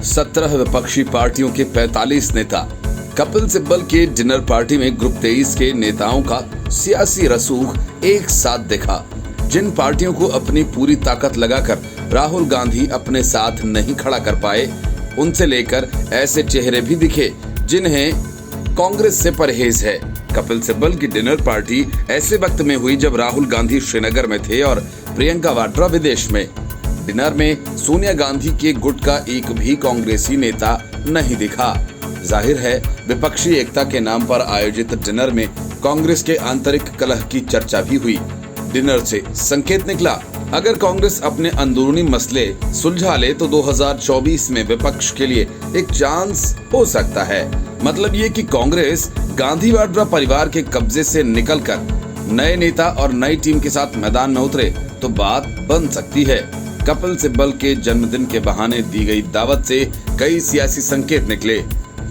17 विपक्षी पार्टियों के 45 नेता कपिल सिब्बल के डिनर पार्टी में ग्रुप 23 के नेताओं का सियासी रसूख एक साथ दिखा। जिन पार्टियों को अपनी पूरी ताकत लगाकर राहुल गांधी अपने साथ नहीं खड़ा कर पाए, उनसे लेकर ऐसे चेहरे भी दिखे जिन्हें कांग्रेस से परहेज है। कपिल सिब्बल की डिनर पार्टी ऐसे वक्त में हुई जब राहुल गांधी श्रीनगर में थे और प्रियंका वाड्रा विदेश में। डिनर में सोनिया गांधी के गुट का एक भी कांग्रेसी नेता नहीं दिखा। जाहिर है विपक्षी एकता के नाम पर आयोजित डिनर में कांग्रेस के आंतरिक कलह की चर्चा भी हुई। डिनर से संकेत निकला, अगर कांग्रेस अपने अंदरूनी मसले सुलझा ले तो 2024 में विपक्ष के लिए एक चांस हो सकता है। मतलब ये कि कांग्रेस गांधी वाड्रा परिवार के कब्जे से निकलकर नए नेता और नई टीम के साथ मैदान में उतरे तो बात बन सकती है। कपिल सिब्बल के जन्मदिन के बहाने दी गई दावत से कई सियासी संकेत निकले।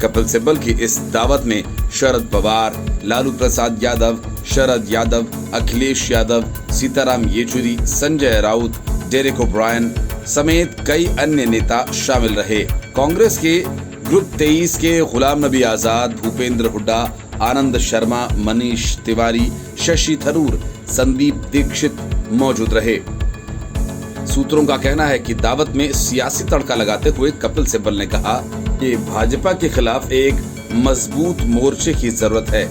कपिल सिब्बल की इस दावत में शरद पवार, लालू प्रसाद यादव, शरद यादव, अखिलेश यादव, सीताराम येचुरी, संजय राउत, डेरेक ओब्रायन समेत कई अन्य नेता शामिल रहे। कांग्रेस के ग्रुप 23 के गुलाम नबी आजाद, भूपेंद्र हुड्डा, आनंद शर्मा, मनीष तिवारी, शशि थरूर, संदीप दीक्षित मौजूद रहे। सूत्रों का कहना है कि दावत में सियासी तड़का लगाते हुए कपिल सिब्बल ने कहा कि भाजपा के खिलाफ एक मजबूत मोर्चे की जरूरत है।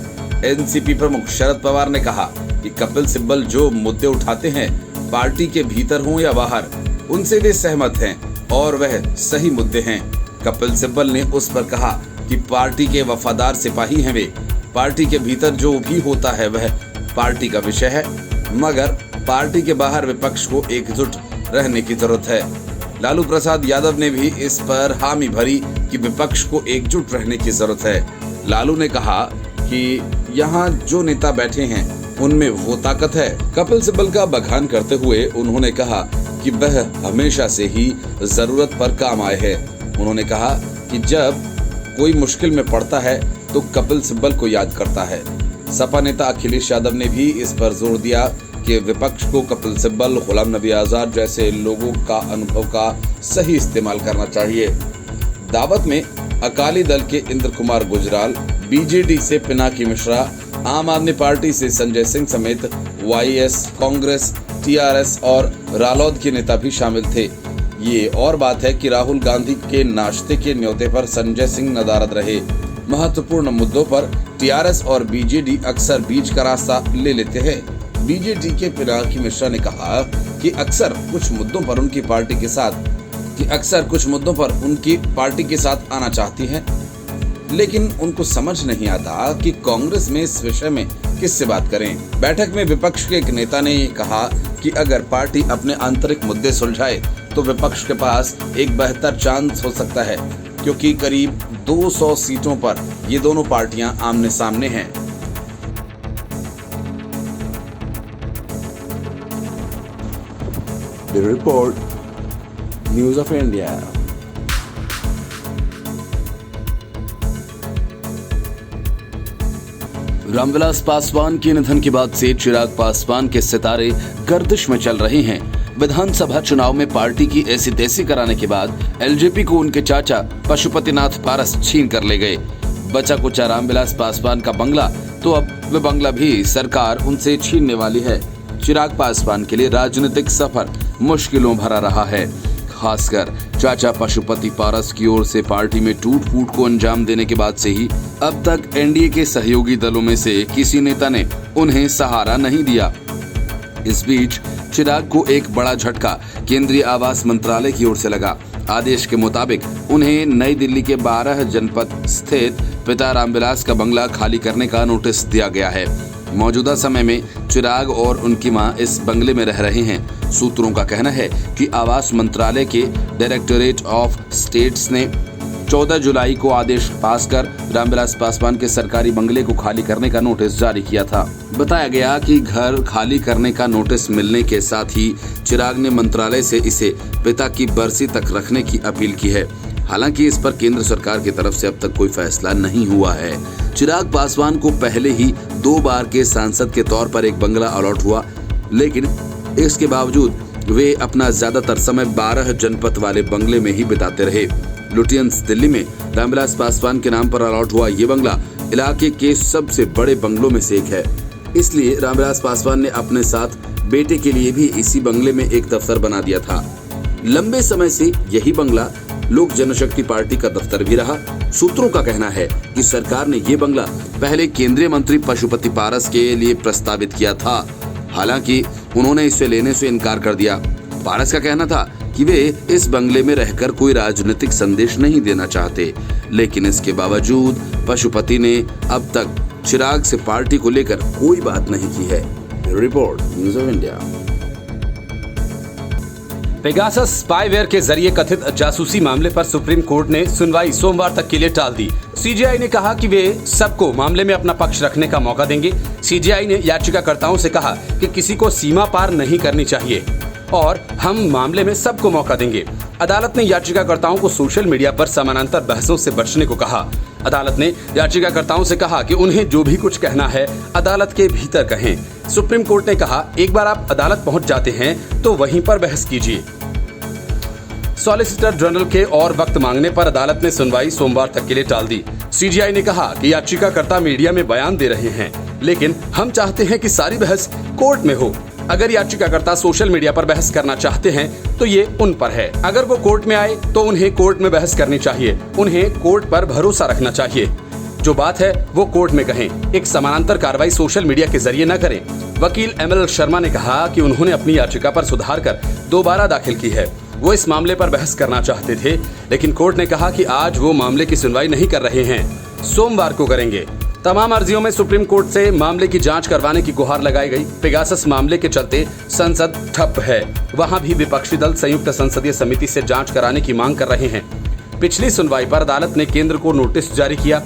एनसीपी प्रमुख शरद पवार ने कहा कि कपिल सिब्बल जो मुद्दे उठाते हैं, पार्टी के भीतर हों या बाहर, उनसे वे सहमत हैं और वह सही मुद्दे हैं। कपिल सिब्बल ने उस पर कहा कि पार्टी के वफादार सिपाही हैं वे। पार्टी के भीतर जो भी होता है वह पार्टी का विषय है, मगर पार्टी के बाहर विपक्ष को एकजुट रहने की जरूरत है। लालू प्रसाद यादव ने भी इस पर हामी भरी कि विपक्ष को एकजुट रहने की जरूरत है। लालू ने कहा कि यहाँ जो नेता बैठे हैं उनमें वो ताकत है। कपिल सिब्बल का बखान करते हुए उन्होंने कहा कि वह हमेशा से ही जरूरत पर काम आए हैं। उन्होंने कहा कि जब कोई मुश्किल में पड़ता है तो कपिल सिब्बल को याद करता है। सपा नेता अखिलेश यादव ने भी इस पर जोर दिया कि विपक्ष को कपिल सिब्बल, गुलाम नबी आजाद जैसे लोगों का अनुभव का सही इस्तेमाल करना चाहिए। दावत में अकाली दल के इंद्र कुमार गुजराल, बीजेडी से पिनाकी मिश्रा, आम आदमी पार्टी से संजय सिंह समेत वाईएस, कांग्रेस, टीआरएस और रालोद के नेता भी शामिल थे। ये और बात है कि राहुल गांधी के नाश्ते के न्योते पर संजय सिंह नदारद रहे। महत्वपूर्ण मुद्दों पर टीआरएस और बीजेडी अक्सर बीच का रास्ता ले लेते हैं। बीजेडी के पिनाकी मिश्रा ने कहा कि अक्सर कुछ मुद्दों पर उनकी पार्टी के साथ आना चाहती है, लेकिन उनको समझ नहीं आता कि कांग्रेस में इस विषय में किससे बात करें। बैठक में विपक्ष के एक नेता ने कहा कि अगर पार्टी अपने आंतरिक मुद्दे सुलझाए तो विपक्ष के पास एक बेहतर चांस हो सकता है, क्योंकि करीब 200 सीटों पर ये दोनों पार्टियां आमने सामने हैं। The report, News of India. Ramvilas Paswan के निधन के बाद से चिराग पासवान के सितारे गर्दिश में चल रहे हैं। विधानसभा चुनाव में पार्टी की ऐसी तैसी कराने के बाद एलजेपी को उनके चाचा पशुपतिनाथ पारस छीन कर ले गए। बचा कुचा रामविलास पासवान का बंगला, तो अब वह बंगला भी सरकार उनसे छीनने वाली है। चिराग पासवान के लिए राजनीतिक सफर मुश्किलों भरा रहा है। खासकर चाचा पशुपति पारस की ओर से पार्टी में टूट फूट को अंजाम देने के बाद से ही अब तक एनडीए के सहयोगी दलों में से किसी नेता ने उन्हें सहारा नहीं दिया। इस बीच चिराग को एक बड़ा झटका केंद्रीय आवास मंत्रालय की ओर से लगा। आदेश के मुताबिक उन्हें नई दिल्ली के 12 जनपद स्थित पिता रामविलास का बंगला खाली करने का नोटिस दिया गया है। मौजूदा समय में चिराग और उनकी मां इस बंगले में रह रहे हैं। सूत्रों का कहना है कि आवास मंत्रालय के डायरेक्टोरेट ऑफ स्टेट्स ने 14 जुलाई को आदेश पास कर रामविलास पासवान के सरकारी बंगले को खाली करने का नोटिस जारी किया था। बताया गया कि घर खाली करने का नोटिस मिलने के साथ ही चिराग ने मंत्रालय से इसे पिता की बरसी तक रखने की अपील की है। हालांकि इस पर केंद्र सरकार की तरफ से अब तक कोई फैसला नहीं हुआ है। चिराग पासवान को पहले ही 2 बार के सांसद के तौर पर एक बंगला अलॉट हुआ, लेकिन इसके बावजूद वे अपना ज्यादातर समय 12 जनपद वाले बंगले में ही बिताते रहे। लुटियंस दिल्ली में रामविलास पासवान के नाम पर अलॉट हुआ ये बंगला इलाके के सबसे बड़े बंगलों में से एक है। इसलिए रामविलास पासवान ने अपने साथ बेटे के लिए भी इसी बंगले में एक दफ्तर बना दिया था। लंबे समय से यही बंगला लोक जनशक्ति पार्टी का दफ्तर भी रहा। सूत्रों का कहना है कि सरकार ने ये बंगला पहले केंद्रीय मंत्री पशुपति पारस के लिए प्रस्तावित किया था। हालांकि उन्होंने इसे लेने से इनकार कर दिया। पारस का कहना था कि वे इस बंगले में रहकर कोई राजनीतिक संदेश नहीं देना चाहते, लेकिन इसके बावजूद पशुपति ने अब तक चिराग से पार्टी को लेकर कोई बात नहीं की है। Report news of India. Pegasus spyware के जरिए कथित जासूसी मामले पर सुप्रीम कोर्ट ने सुनवाई सोमवार तक के लिए टाल दी। सीजेआई ने कहा कि वे सबको मामले में अपना पक्ष रखने का मौका देंगे। सीजेआई ने याचिकाकर्ताओं से कहा कि किसी को सीमा पार नहीं करनी चाहिए और हम मामले में सबको मौका देंगे। अदालत ने याचिकाकर्ताओं को सोशल मीडिया पर समानांतर बहसों से बचने को कहा। अदालत ने याचिकाकर्ताओं से कहा कि उन्हें जो भी कुछ कहना है अदालत के भीतर कहें। सुप्रीम कोर्ट ने कहा, एक बार आप अदालत पहुंच जाते हैं तो वहीं पर बहस कीजिए। सॉलिसिटर जनरल के और वक्त मांगने पर अदालत ने सुनवाई सोमवार तक के लिए टाल दी। सीजेआई ने कहा कि याचिकाकर्ता मीडिया में बयान दे रहे हैं, लेकिन हम चाहते हैं कि सारी बहस कोर्ट में हो। अगर याचिकाकर्ता सोशल मीडिया पर बहस करना चाहते हैं तो ये उन पर है। अगर वो कोर्ट में आए तो उन्हें कोर्ट में बहस करनी चाहिए। उन्हें कोर्ट पर भरोसा रखना चाहिए। जो बात है वो कोर्ट में कहें। एक समानांतर कार्रवाई सोशल मीडिया के जरिए न करें। वकील ML शर्मा ने कहा कि उन्होंने अपनी याचिका पर सुधार कर दोबारा दाखिल की है। वो इस मामले पर बहस करना चाहते थे, लेकिन कोर्ट ने कहा कि आज वो मामले की सुनवाई नहीं कर रहे हैं, सोमवार को करेंगे। तमाम अर्जियों में सुप्रीम कोर्ट से मामले की जांच करवाने की गुहार लगाई गई। पेगासस मामले के चलते संसद ठप है। वहां भी विपक्षी दल संयुक्त संसदीय समिति से जांच कराने की मांग कर रहे हैं। पिछली सुनवाई पर अदालत ने केंद्र को नोटिस जारी किया।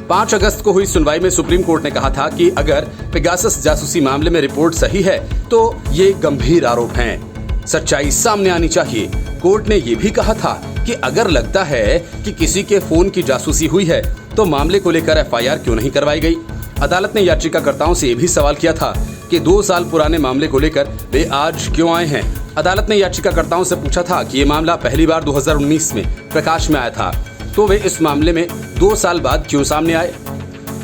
5 अगस्त को हुई सुनवाई में सुप्रीम कोर्ट ने कहा था कि अगर पेगासस जासूसी मामले में रिपोर्ट सही है तो ये गंभीर आरोप हैं, सच्चाई सामने आनी चाहिए। कोर्ट ने ये भी कहा था कि अगर लगता है कि किसी के फोन की जासूसी हुई है तो मामले को लेकर FIR क्यों नहीं करवाई गई। अदालत ने याचिकाकर्ताओं से ये भी सवाल किया था कि 2 साल पुराने मामले को लेकर वे आज क्यों आए हैं। अदालत ने याचिकाकर्ताओं से पूछा था कि ये मामला पहली बार 2019 में प्रकाश में आया था, तो वे इस मामले में 2 साल बाद क्यों सामने आए।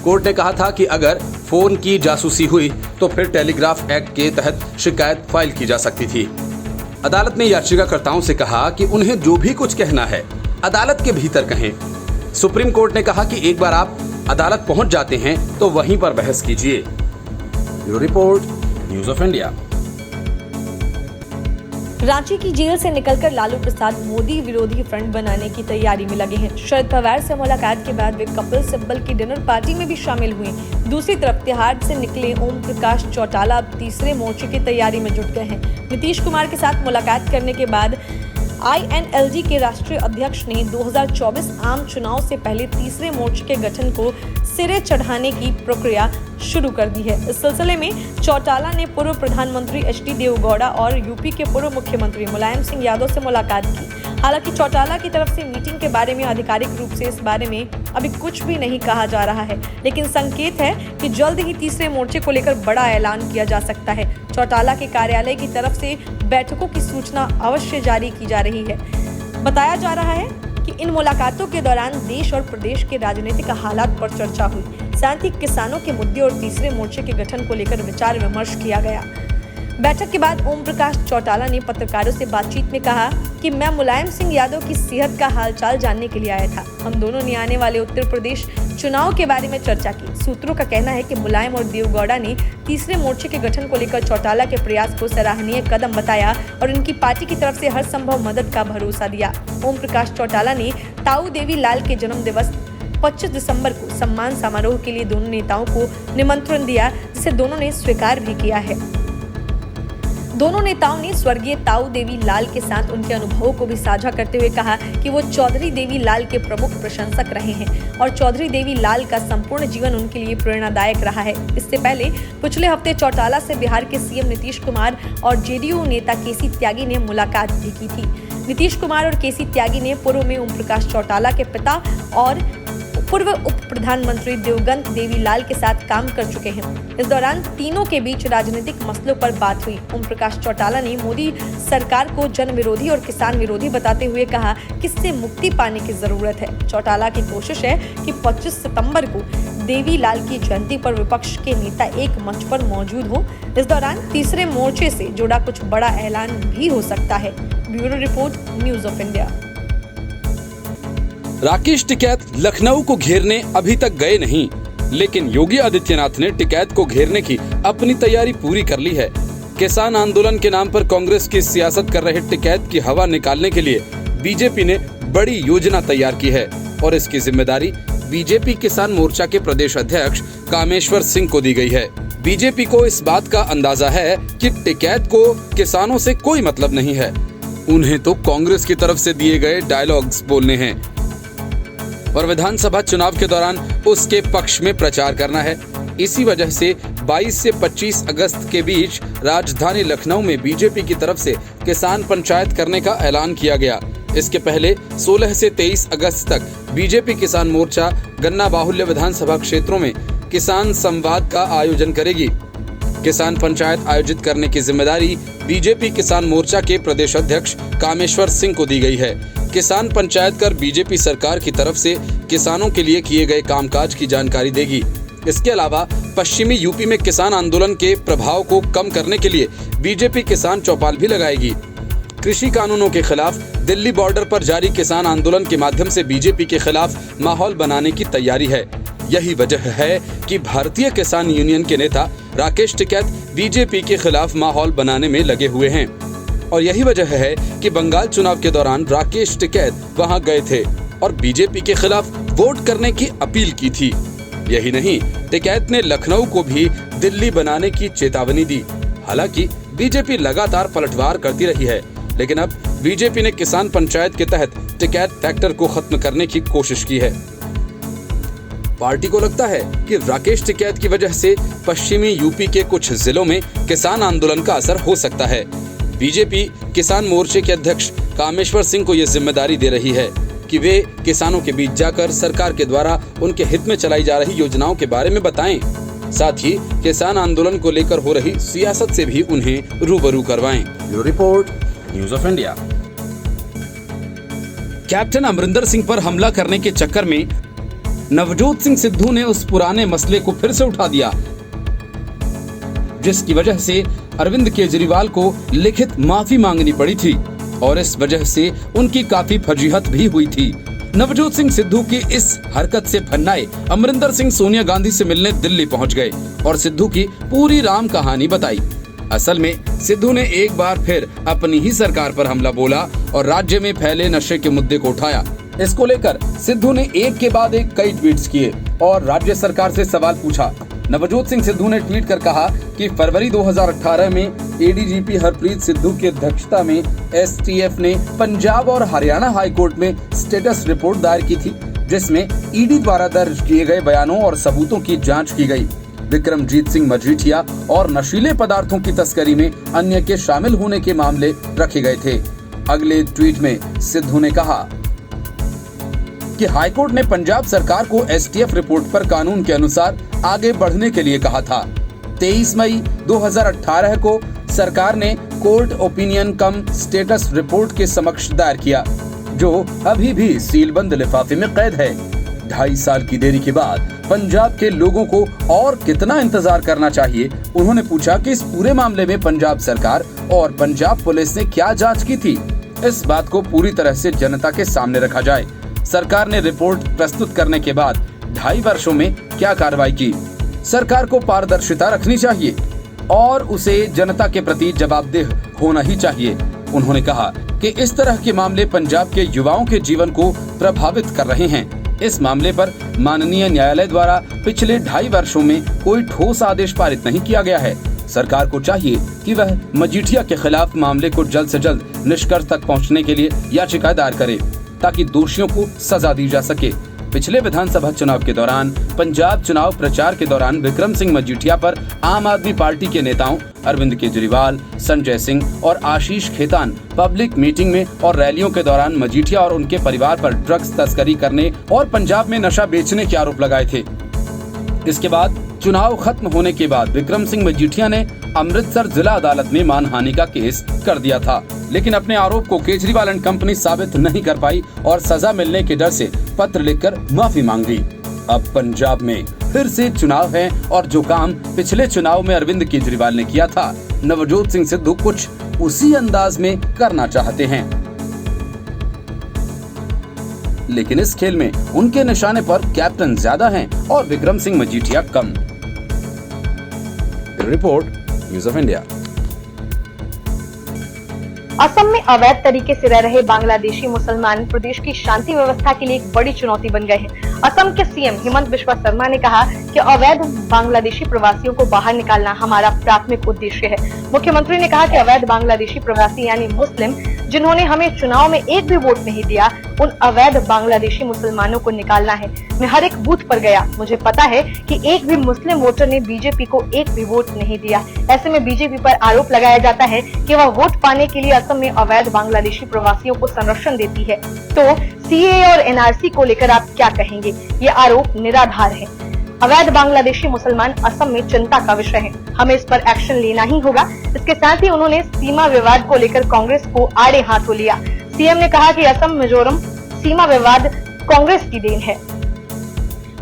कोर्ट ने कहा था कि अगर फोन की जासूसी हुई तो फिर टेलीग्राफ एक्ट के तहत शिकायत फाइल की जा सकती थी। अदालत ने याचिकाकर्ताओं से कहा कि उन्हें जो भी कुछ कहना है अदालत के भीतर कहें। सुप्रीम कोर्ट ने कहा कि एक बार आप अदालत पहुंच जाते हैं तो वहीं पर बहस कीजिए। Bureau report news of India. Ranchi की जेल से निकलकर लालू प्रसाद मोदी विरोधी फ्रंट बनाने की तैयारी में लगे हैं। शरद पवार से मुलाकात के बाद वे कपिल सिब्बल की डिनर पार्टी में भी शामिल हुए। दूसरी तरफ तिहाड़ से निकले ओम प्रकाश चौटाला अब तीसरे मोर्चे की तैयारी में जुट गए हैं। नीतीश कुमार के साथ मुलाकात करने के बाद INLD के राष्ट्रीय अध्यक्ष ने 2024 आम चुनाव से पहले तीसरे मोर्चे के गठन को सिरे चढ़ाने की प्रक्रिया शुरू कर दी है। इस सिलसिले में चौटाला ने पूर्व प्रधानमंत्री HD देवेगौड़ा और यूपी के पूर्व मुख्यमंत्री मुलायम सिंह यादव से मुलाकात की। हालांकि चौटाला की तरफ से मीटिंग के बारे में आधिकारिक रूप से इस बारे में अभी कुछ भी नहीं कहा जा रहा है, लेकिन संकेत है कि जल्द ही तीसरे मोर्चे को लेकर बड़ा ऐलान किया जा सकता है। चौटाला के कार्यालय की तरफ से बैठकों की सूचना अवश्य जारी की जा रही है। बताया जा रहा है कि इन मुलाकातों के दौरान देश और प्रदेश के राजनीतिक हालात पर चर्चा हुई, साथ ही किसानों के मुद्दे और तीसरे मोर्चे के गठन को लेकर विचार विमर्श किया गया। बैठक के बाद ओम प्रकाश चौटाला ने पत्रकारों से बातचीत में कहा कि मैं मुलायम सिंह यादव की सेहत का हालचाल जानने के लिए आया था। हम दोनों ने आने वाले उत्तर प्रदेश चुनाव के बारे में चर्चा की। सूत्रों का कहना है कि मुलायम और देवेगौड़ा ने तीसरे मोर्चे के गठन को लेकर चौटाला के प्रयास को सराहनीय कदम बताया और उनकी पार्टी की तरफ से हर संभव मदद का भरोसा दिया। ओम प्रकाश चौटाला ने ताऊ देवी लाल के जन्म दिवस 25 दिसंबर को सम्मान समारोह के लिए दोनों नेताओं को निमंत्रण दिया, जिसे दोनों ने स्वीकार भी किया है। दोनों नेताओं ने स्वर्गीय ताऊ देवी लाल के साथ उनके अनुभवों को भी साझा करते हुए कहा कि वो चौधरी देवी लाल के प्रमुख प्रशंसक रहे हैं और चौधरी देवी लाल का संपूर्ण जीवन उनके लिए प्रेरणादायक रहा है। इससे पहले पिछले हफ्ते चौटाला से बिहार के CM नीतीश कुमार और JDU नेता केसी त्यागी ने मुलाकात भी की थी। नीतीश कुमार और केसी त्यागी ने पूर्व में ओम प्रकाश चौटाला के पिता और पूर्व उप प्रधानमंत्री दिवंगत देवीलाल के साथ काम कर चुके हैं। इस दौरान तीनों के बीच राजनीतिक मसलों पर बात हुई। ओम प्रकाश चौटाला ने मोदी सरकार को जन विरोधी और किसान विरोधी बताते हुए कहा कि इससे मुक्ति पाने की जरूरत है। चौटाला की कोशिश है कि 25 सितंबर को देवीलाल की जयंती पर विपक्ष के नेता एक मंच पर मौजूद हो। इस दौरान तीसरे मोर्चे से जुड़ा कुछ बड़ा ऐलान भी हो सकता है। Bureau report, news of India. Rakesh Tikait Lucknow को घेरने अभी तक गए नहीं, लेकिन योगी आदित्यनाथ ने टिकैत को घेरने की अपनी तैयारी पूरी कर ली है। किसान आंदोलन के नाम पर कांग्रेस की सियासत कर रहे टिकैत की हवा निकालने के लिए बीजेपी ने बड़ी योजना तैयार की है और इसकी जिम्मेदारी बीजेपी किसान मोर्चा के प्रदेश अध्यक्ष कामेश्वर सिंह को दी गई है। बीजेपी को इस बात का अंदाजा है कि टिकैत को किसानों से कोई मतलब नहीं है, उन्हें तो कांग्रेस की तरफ से दिए गए डायलॉग्स बोलने हैं और विधानसभा चुनाव के दौरान उसके पक्ष में प्रचार करना है। इसी वजह से 22 से 25 अगस्त के बीच राजधानी लखनऊ में बीजेपी की तरफ से किसान पंचायत करने का ऐलान किया गया। इसके पहले 16 से 23 अगस्त तक बीजेपी किसान मोर्चा गन्ना बाहुल्य विधानसभा क्षेत्रों में किसान संवाद का आयोजन करेगी। किसान पंचायत आयोजित करने की जिम्मेदारी बीजेपी किसान मोर्चा के प्रदेश अध्यक्ष कामेश्वर सिंह को दी गई है। किसान पंचायत कर बीजेपी सरकार की तरफ से किसानों के लिए किए गए कामकाज की जानकारी देगी। इसके अलावा पश्चिमी यूपी में किसान आंदोलन के प्रभाव को कम करने के लिए बीजेपी किसान चौपाल भी लगाएगी। कृषि कानूनों के खिलाफ दिल्ली बॉर्डर पर जारी किसान आंदोलन के माध्यम से बीजेपी के खिलाफ माहौल बनाने की तैयारी है। यही वजह है कि भारतीय किसान यूनियन के नेता राकेश टिकैत बीजेपी के खिलाफ माहौल बनाने में लगे हुए हैं और यही वजह है कि बंगाल चुनाव के दौरान राकेश टिकैत वहां गए थे और बीजेपी के खिलाफ वोट करने की अपील की थी। यही नहीं, टिकैत ने लखनऊ को भी दिल्ली बनाने की चेतावनी दी। हालांकि बीजेपी लगातार पलटवार करती रही है, लेकिन अब बीजेपी ने किसान पंचायत के तहत टिकैत फैक्टर को खत्म करने की कोशिश की है। पार्टी को लगता है कि राकेश टिकैत की वजह से पश्चिमी यूपी के कुछ जिलों में किसान आंदोलन का असर हो सकता है। बीजेपी किसान मोर्चे के अध्यक्ष कामेश्वर सिंह को यह जिम्मेदारी दे रही है कि वे किसानों के बीच जाकर सरकार के द्वारा उनके हित में चलाई जा रही योजनाओं के बारे में बताएं, साथ ही किसान आंदोलन को लेकर हो रही सियासत से भी उन्हें रूबरू करवाएं। Bureau report, news of India. Captain Amarinder Singh पर हमला करने के चक्कर में नवजोत सिंह सिद्धू ने उस पुराने मसले को फिर से उठा दिया, जिसकी वजह से अरविंद केजरीवाल को लिखित माफी मांगनी पड़ी थी और इस वजह से उनकी काफी फजीहत भी हुई थी। नवजोत सिंह सिद्धू की इस हरकत से भन्नाए अमरिंदर सिंह सोनिया गांधी से मिलने दिल्ली पहुंच गए और सिद्धू की पूरी राम कहानी बताई। असल में सिद्धू ने एक बार फिर अपनी ही सरकार पर हमला बोला और राज्य में फैले नशे के मुद्दे को उठाया। इसको लेकर सिद्धू ने एक के बाद एक कई ट्वीट्स किए और राज्य सरकार से सवाल पूछा। नवजोत सिंह सिद्धू ने ट्वीट कर कहा कि फरवरी 2018 में एडीजीपी हरप्रीत सिद्धू की अध्यक्षता में एसटीएफ ने पंजाब और हरियाणा हाई कोर्ट में स्टेटस रिपोर्ट दायर की थी, जिसमें ईडी द्वारा दर्ज किए गए बयानों और सबूतों की जांच की गई। विक्रमजीत सिंह मजीठिया और नशीले पदार्थों की तस्करी में अन्य के शामिल होने के मामले रखे गए थे। अगले ट्वीट में सिद्धू ने कहा कि हाईकोर्ट ने पंजाब सरकार को एसटीएफ रिपोर्ट पर कानून के अनुसार आगे बढ़ने के लिए कहा था। 23 मई 2018 को सरकार ने कोर्ट ओपिनियन कम स्टेटस रिपोर्ट के समक्ष दायर किया, जो अभी भी सीलबंद लिफाफे में कैद है। 2.5 साल की देरी के बाद पंजाब के लोगों को और कितना इंतजार करना चाहिए। उन्होंने पूछा कि इस पूरे मामले में पंजाब सरकार और पंजाब पुलिस ने क्या जांच की थी। इस बात को पूरी तरह से जनता के सामने रखा जाए। सरकार ने रिपोर्ट प्रस्तुत करने के बाद 2.5 वर्षों में क्या कार्रवाई की। सरकार को पारदर्शिता रखनी चाहिए और उसे जनता के प्रति जवाबदेह होना ही चाहिए। उन्होंने कहा कि इस तरह के मामले पंजाब के युवाओं के जीवन को प्रभावित कर रहे हैं। इस मामले पर माननीय न्यायालय द्वारा पिछले 2.5 वर्षों में कोई ठोस आदेश पारित नहीं किया गया है। सरकार को चाहिए कि वह मजीठिया के खिलाफ मामले को जल्द से जल्द निष्कर्ष तक पहुंचने के लिए याचिका दायर करे, ताकि दोषियों को सजा दी जा सके। पिछले विधानसभा चुनाव के दौरान पंजाब चुनाव प्रचार के दौरान विक्रम सिंह मजीठिया पर आम आदमी पार्टी के नेताओं अरविंद केजरीवाल, संजय सिंह और आशीष खेतान पब्लिक मीटिंग में और रैलियों के दौरान मजीठिया और उनके परिवार पर ड्रग्स तस्करी करने और पंजाब में नशा बेचने के आरोप लगाए थे। इसके बाद चुनाव खत्म होने के बाद विक्रम सिंह मजीठिया ने अमृतसर जिला अदालत में मानहानि का केस कर दिया था, लेकिन अपने आरोप को केजरीवाल एंड कंपनी साबित नहीं कर पाई और सजा मिलने के डर से पत्र लिखकर माफी मांग ली। अब पंजाब में फिर से चुनाव है और जो काम पिछले चुनाव में अरविंद केजरीवाल ने किया था, नवजोत सिंह सिद्धू कुछ उसी अंदाज में करना चाहते हैं। लेकिन इस खेल में उनके निशाने पर कैप्टन ज्यादा हैं और विक्रम सिंह मजीठिया कम। Report news of India. Assam में अवैध तरीके से रह रहे बांग्लादेशी मुसलमान प्रदेश की शांति व्यवस्था के लिए एक बड़ी चुनौती बन गए हैं। असम के सीएम हिमंत बिस्वा शर्मा ने कहा कि अवैध बांग्लादेशी प्रवासियों को बाहर निकालना हमारा प्राथमिक उद्देश्य है। मुख्यमंत्री ने कहा कि अवैध बांग्लादेशी प्रवासी यानी मुस्लिम जिन्होंने हमें चुनाव में एक भी वोट नहीं दिया, उन अवैध बांग्लादेशी मुसलमानों को निकालना है। मैं हर एक बूथ पर गया, मुझे पता है कि एक भी मुस्लिम वोटर ने बीजेपी को एक भी वोट नहीं दिया। ऐसे में बीजेपी पर आरोप लगाया जाता है कि वह वोट पाने के लिए असम में अवैध बांग्लादेशी प्रवासियों को संरक्षण देती है। तो सीएए और एनआरसी को लेकर आप क्या कहेंगे? ये आरोप निराधार है। अवैध बांग्लादेशी मुसलमान असम में चिंता का विषय है, हमें इस पर एक्शन लेना ही होगा। इसके साथ ही उन्होंने सीमा विवाद को लेकर कांग्रेस को आड़े हाथों लिया। सीएम ने कहा कि असम मिजोरम सीमा विवाद कांग्रेस की देन है,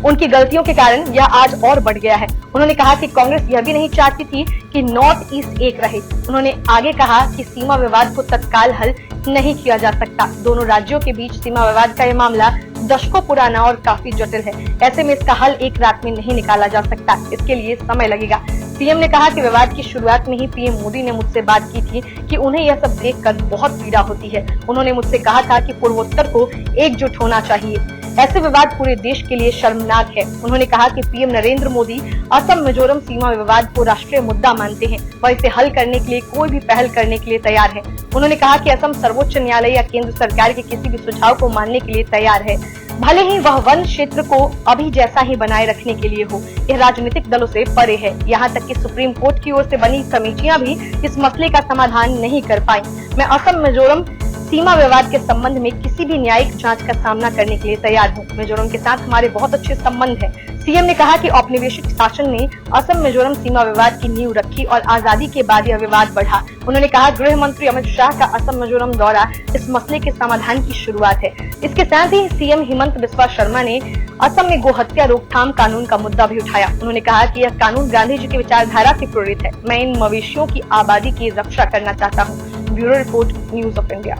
उनकी गलतियों के कारण यह आज और बढ़ गया है। उन्होंने कहा कि कांग्रेस यह भी नहीं चाहती थी कि नॉर्थ ईस्ट एक रहे। उन्होंने आगे कहा कि सीमा विवाद को तत्काल हल नहीं किया जा सकता। दोनों राज्यों के बीच सीमा विवाद का यह मामला दशकों पुराना और काफी जटिल है। ऐसे में इसका हल एक रात में नहीं निकाला जा सकता, इसके लिए समय लगेगा। सीएम ने कहा कि विवाद की शुरुआत में ही पीएम मोदी ने मुझसे बात की थी कि उन्हें यह सब देखकर बहुत पीड़ा होती है। उन्होंने मुझसे कहा था कि पूर्वोत्तर को एकजुट होना चाहिए। ऐसे विवाद पूरे देश के लिए शर्मनाक है। उन्होंने कहा कि पीएम नरेंद्र मोदी असम मिजोरम सीमा विवाद को राष्ट्रीय मुद्दा मानते हैं, वह इसे हल करने के लिए कोई भी पहल करने के लिए तैयार है। उन्होंने कहा कि असम सर्वोच्च न्यायालय या केंद्र सरकार के किसी भी सुझाव को मानने के लिए तैयार है, भले ही वह वन क्षेत्र को अभी जैसा ही बनाए रखने के लिए हो। यह राजनीतिक दलों से परे है। यहाँ तक कि सुप्रीम कोर्ट की ओर से बनी कमेटियां भी इस मसले का समाधान नहीं कर पाई। मैं असम मिजोरम सीमा विवाद के संबंध में किसी भी न्यायिक जांच का सामना करने के लिए तैयार हूँ। मिजोरम के साथ हमारे बहुत अच्छे संबंध हैं। सीएम ने कहा कि औपनिवेशिक शासन ने असम मिजोरम सीमा विवाद की नींव रखी और आजादी के बाद यह विवाद बढ़ा। उन्होंने कहा गृह मंत्री अमित शाह का असम मिजोरम दौरा इस मसले के समाधान की शुरुआत है। इसके साथ ही सीएम हिमंत बिस्वा शर्मा ने असम में गोहत्या रोकथाम कानून का मुद्दा भी उठाया। उन्होंने कहा कि यह कानून गांधी जी की विचारधारा से प्रेरित है। मैं इन मवेशियों की आबादी की रक्षा करना चाहता हूँ। Bureau report news of India.